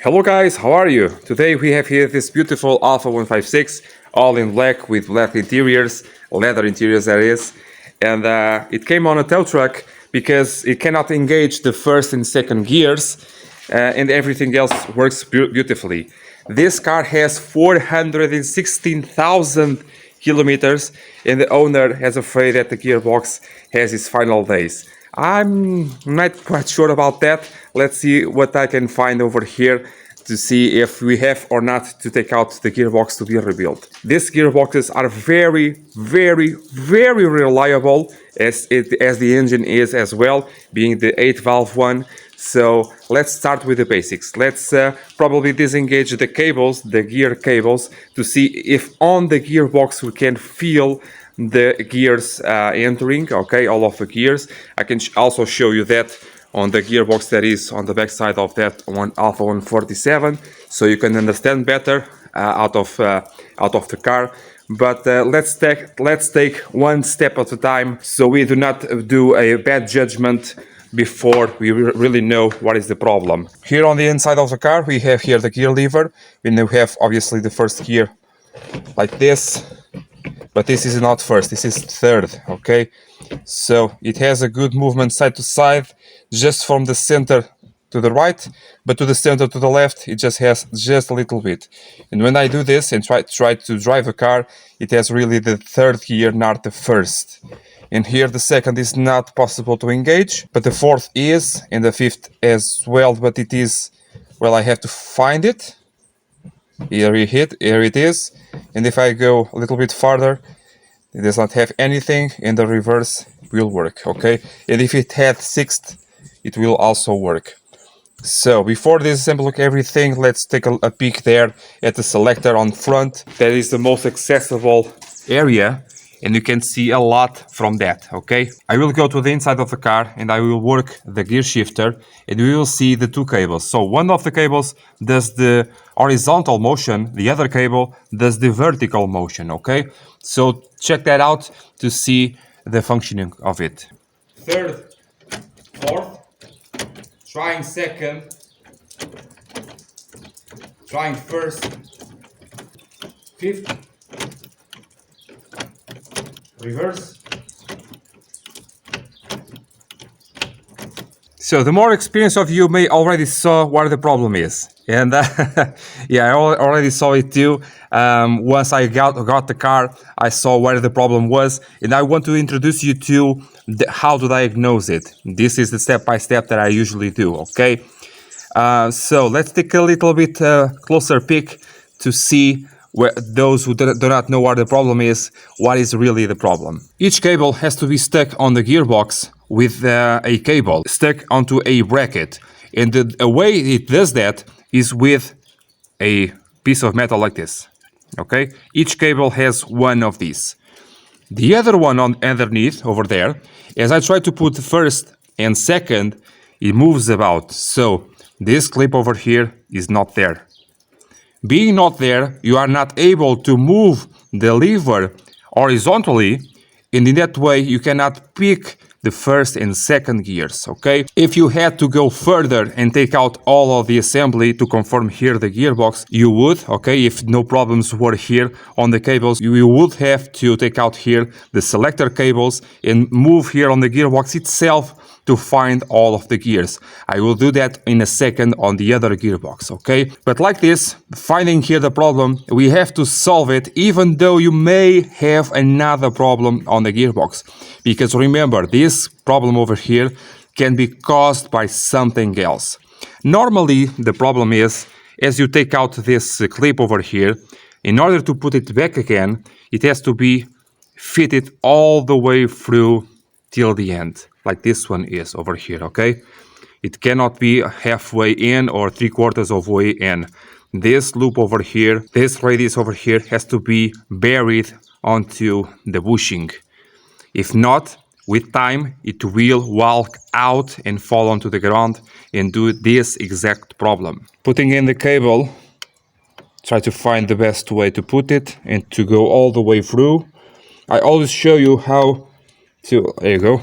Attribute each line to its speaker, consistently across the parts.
Speaker 1: Hello guys, how are you? Today we have here this beautiful Alfa 156, all in black with black interiors, leather interiors that is, and it came on a tow truck because it cannot engage the first and second gears, and everything else works beautifully. This car has 416,000 kilometers, and the owner is afraid that the gearbox has its final days. I'm not quite sure about that. Let's see what I can find over here to see if we have or not to take out the gearbox to be rebuilt. These gearboxes are very reliable as the engine is as well, being the 8-valve one. So let's start with the basics. Let's probably disengage the cables, the gear cables, to see if on the gearbox we can feel the gears entering, okay, all of the gears. I can also show you that on the gearbox that is on the back side of that one Alfa 147, so you can understand better out of the car. But let's take one step at a time, so we do not do a bad judgment before we really know what is the problem. Here on the inside of the car we have here the gear lever, and we have obviously the first gear like this. But this is not first, this is third, okay? So it has a good movement side to side, just from the center to the right, but to the center to the left, it just has just a little bit. And when I do this and try to drive a car, it has really the third gear, not the first. And here the second is not possible to engage, but the fourth is, and the fifth as well, but it is, well, I have to find it. Here it is, and if I go a little bit farther, it does not have anything, and the reverse will work, okay? And if it had sixth, it will also work. So before disassembling everything, let's take a peek there at the selector on front. That is the most accessible area, and you can see a lot from that, okay? I will go to the inside of the car and I will work the gear shifter, and we will see the two cables. So one of the cables does the horizontal motion, the other cable does the vertical motion, okay? So check that out to see the functioning of it. Third, fourth, trying second, trying first, fifth, reverse. So the more experienced of you may already saw what the problem is, and yeah, I already saw it too. Once I got the car, I saw where the problem was, and I want to introduce you to how to diagnose it. This is the step-by-step that I usually do, okay? So let's take a little bit closer peek to see where those who do not know what the problem is, what is really the problem. Each cable has to be stuck on the gearbox with a cable stuck onto a bracket, and the way it does that is with a piece of metal like this, okay? Each cable has one of these. The other one on underneath over there, as I try to put first and second, it moves about, so this clip over here is not there. Being not there, you are not able to move the lever horizontally, and in that way you cannot pick the first and second gears, okay? If you had to go further and take out all of the assembly to confirm here the gearbox, you would, okay? If no problems were here on the cables, you would have to take out here the selector cables and move here on the gearbox itself to find all of the gears. I will do that in a second on the other gearbox, okay? But like this, finding here the problem, we have to solve it even though you may have another problem on the gearbox. Because remember, this problem over here can be caused by something else. Normally, the problem is, as you take out this clip over here, in order to put it back again, it has to be fitted all the way through till the end, like this one is over here, okay? It cannot be halfway in or 3/4 of way in. This loop over here, this radius over here has to be buried onto the bushing. If not, with time, it will walk out and fall onto the ground and do this exact problem. Putting in the cable, try to find the best way to put it and to go all the way through. I always show you how to, there you go,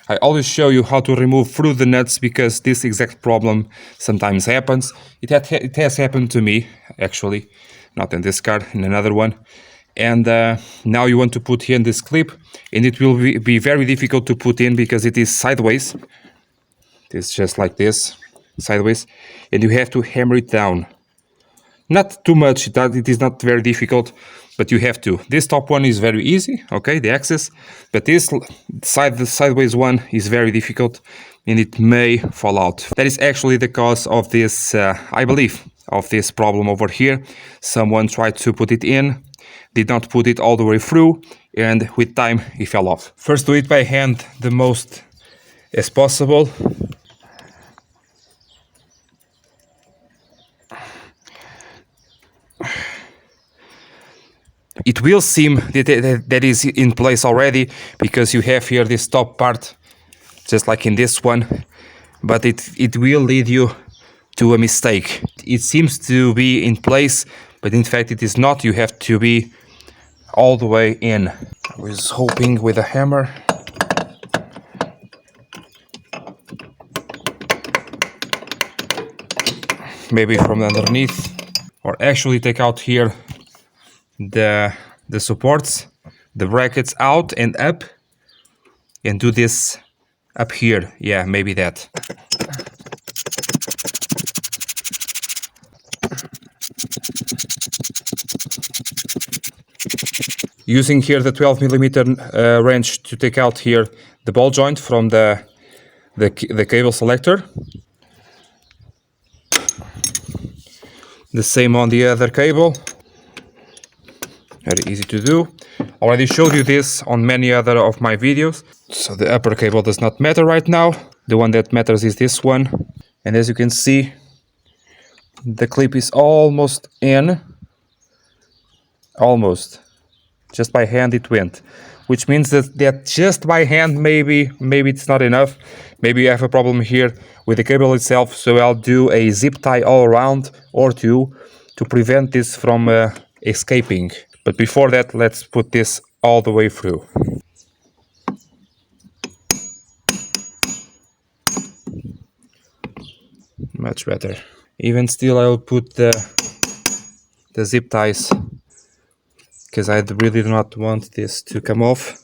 Speaker 1: I always show you how to remove through the nuts because this exact problem sometimes happens. It has happened to me, actually, not in this car, in another one. And now you want to put here in this clip, and it will be very difficult to put in because it is sideways. It's just like this, sideways, and you have to hammer it down. Not too much, it is not very difficult, but you have to. This top one is very easy, okay, the axis, but this the sideways one is very difficult, and it may fall out. That is actually the cause of this, I believe, of this problem over here. Someone tried to put it in, did not put it all the way through, and with time it fell off. First do it by hand the most as possible. It will seem that is in place already because you have here this top part, just like in this one, but it will lead you to a mistake. It seems to be in place, but in fact it is not. You have to be all the way in. I was hoping with a hammer. Maybe from underneath, or actually take out here the supports, the brackets out and up, and do this up here. Yeah, maybe that. Using here the 12mm wrench to take out here the ball joint from the cable selector. The same on the other cable. Very easy to do. Already showed you this on many other of my videos. So the upper cable does not matter right now. The one that matters is this one. And as you can see, the clip is almost in. Almost. Just by hand it went. Which means that just by hand maybe it's not enough. Maybe you have a problem here with the cable itself. So I'll do a zip tie all around or two to prevent this from escaping. But before that, let's put this all the way through. Much better. Even still, I'll put the zip ties because I really do not want this to come off.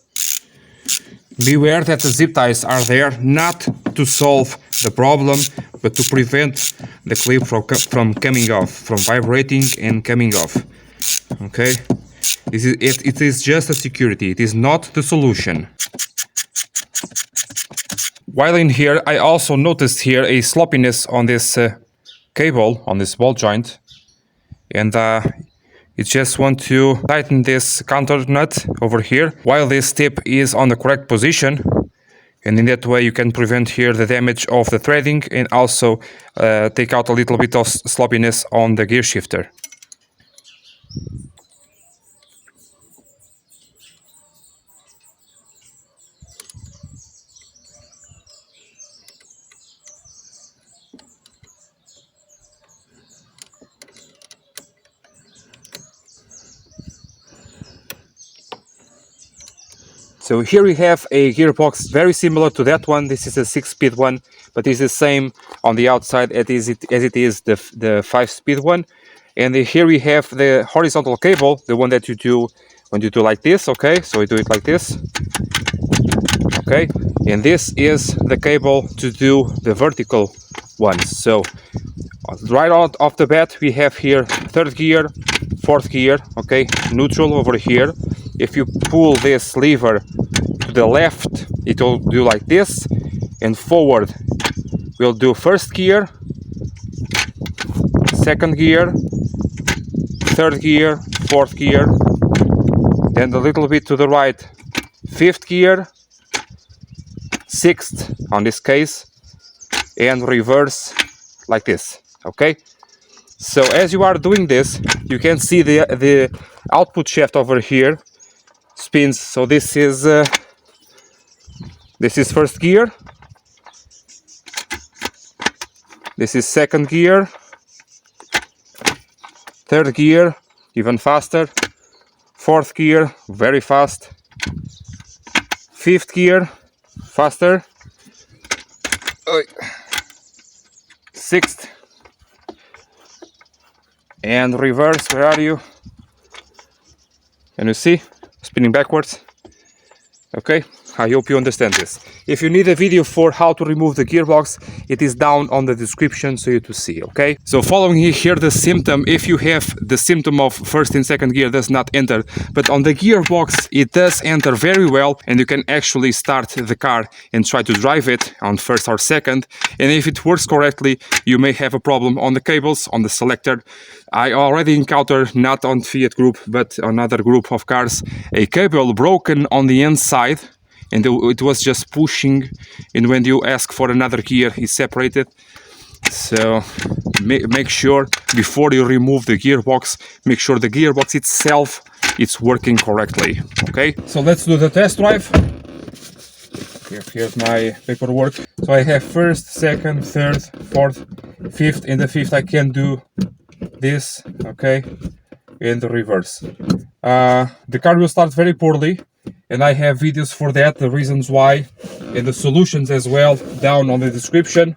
Speaker 1: Beware that the zip ties are there not to solve the problem, but to prevent the clip from coming off, from vibrating and coming off. Okay? It is just a security, it is not the solution. While in here, I also noticed here a sloppiness on this cable, on this ball joint, and you just want to tighten this counter nut over here while this tip is on the correct position, and in that way you can prevent here the damage of the threading and also take out a little bit of sloppiness on the gear shifter. So here we have a gearbox very similar to that one. This is a 6-speed one, but it's the same on the outside as it is the 5-speed one. And here we have the horizontal cable, the one that you do when you do like this, okay? So we do it like this, okay? And this is the cable to do the vertical ones. So right out off the bat, we have here 3rd gear, 4th gear, okay? Neutral over here. If you pull this lever to the left, it will do like this, and forward we'll do 1st gear, 2nd gear, 3rd gear, 4th gear, then a little bit to the right, 5th gear, 6th on this case, and reverse like this, okay? So as you are doing this, you can see the output shaft over here spins. So this is 1st gear, this is 2nd gear, 3rd gear even faster, 4th gear very fast, 5th gear faster, sixth. And reverse, where are you? Can you see? Spinning backwards. Okay, I hope you understand this. If you need a video for how to remove the gearbox, it is down on the description so you to see, okay? So following here the symptom, if you have the symptom of first and second gear does not enter, but on the gearbox it does enter very well, and you can actually start the car and try to drive it on first or second, and if it works correctly, you may have a problem on the cables, on the selector. I already encountered, not on Fiat group, but another group of cars, a cable broken on the inside, and it was just pushing, and when you ask for another gear, it's separated. So make sure before you remove the gearbox, make sure the gearbox itself is working correctly. Okay, so let's do the test drive. Here's my paperwork. So I have first, second, third, fourth, fifth. In the fifth I can do this, okay, in the reverse. The car will start very poorly, and I have videos for that, the reasons why, and the solutions as well, down on the description.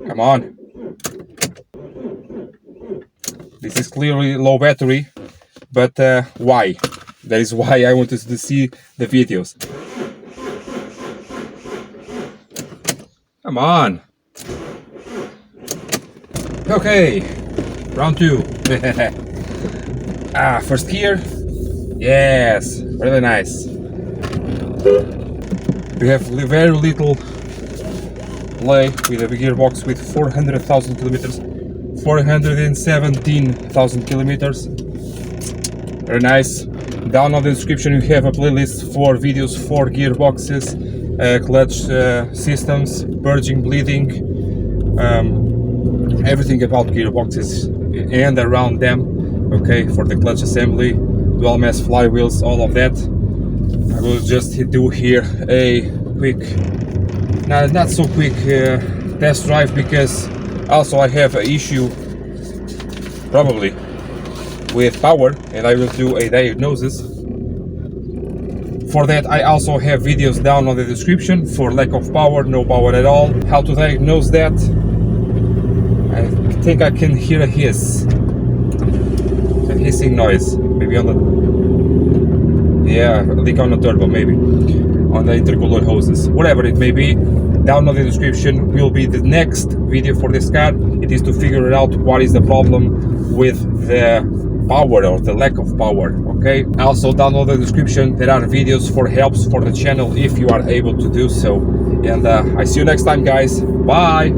Speaker 1: Come on. This is clearly low battery, but why? That is why I wanted to see the videos. Come on. Okay, round two. First gear. Yes, really nice. We have very little play with a gearbox with 400,000 kilometers, 417,000 kilometers. Very nice. Down on the description you have a playlist for videos for gearboxes, clutch systems, purging, bleeding, everything about gearboxes and around them. Okay, for the clutch assembly, dual mass flywheels, all of that. I will just do here a quick, not so quick test drive, because also I have an issue probably with power, and I will do a diagnosis. For that I also have videos down on the description for lack of power, no power at all, how to diagnose that. I think I can hear a hiss, a hissing noise, maybe on the, yeah, leak on the turbo, maybe on the intercooler hoses, whatever it may be. Down on the description will be the next video for this car. It is to figure out what is the problem with the power or the lack of power. Okay, also down on the description there are videos for helps for the channel if you are able to do so, and I see you next time, guys. Bye.